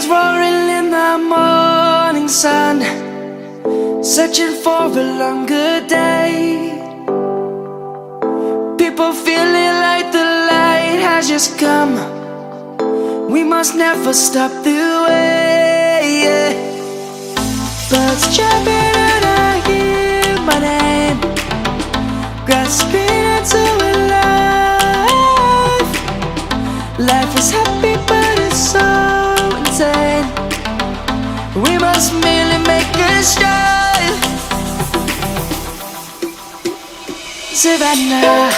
roaring in the morning sun, searching for a longer day. People feeling like the light has just come. We must never stop the way. Birds chirping and I hear my name, grasping into a life. Life is happy but it's so insane. We must merely make a strive. Savannah,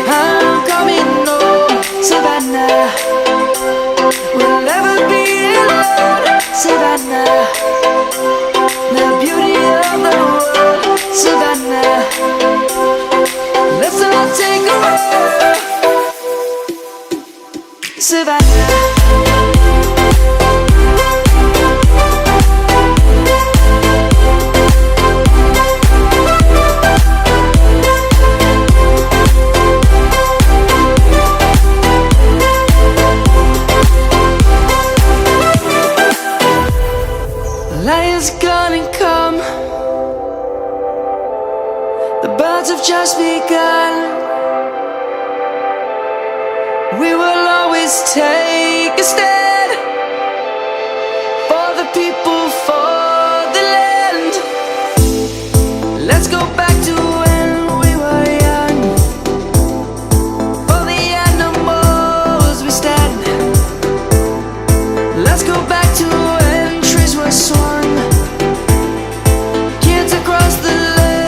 I'm coming home. Savannah, we'll never be alone. Savannah, the beauty of the world. Savannah, let's all take a walk. Savannah. Lion's gonna come. The birds have just begun. We will always take a stand for the people, for the land. Let's go back to when we were young. For the animals we stand. Let's go back to when trees were swung. Kids across the land.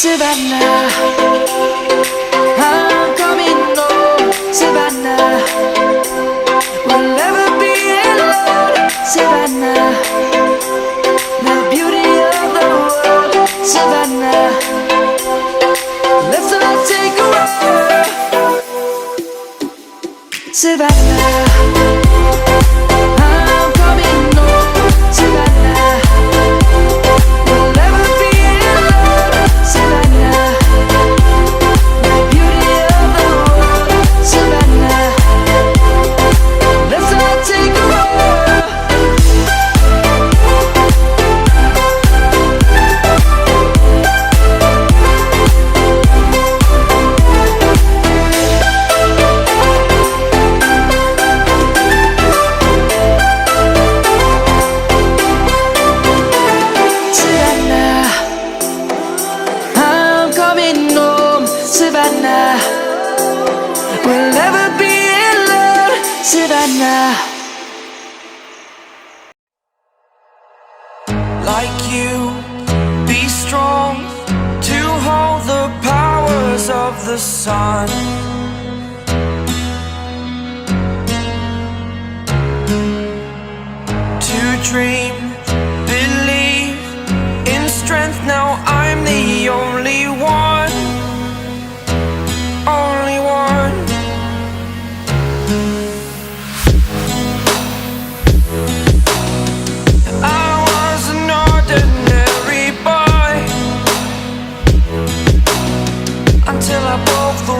Savannah, I'm coming home. Savannah, we'll never be alone. Savannah, the beauty of the world. Savannah, let's all take a walk. Savannah, I'm coming home. Savannah, we'll never be alone. Savannah, the beauty of the world. Savannah, let's all take a walk. Savannah, I'm coming home. Savannah, we'll never be alone. Savannah. Like you, be strong to hold the powers of the sun. To dream, believe in strength. Now I'm the only one, only one. I was an ordinary boy until I broke the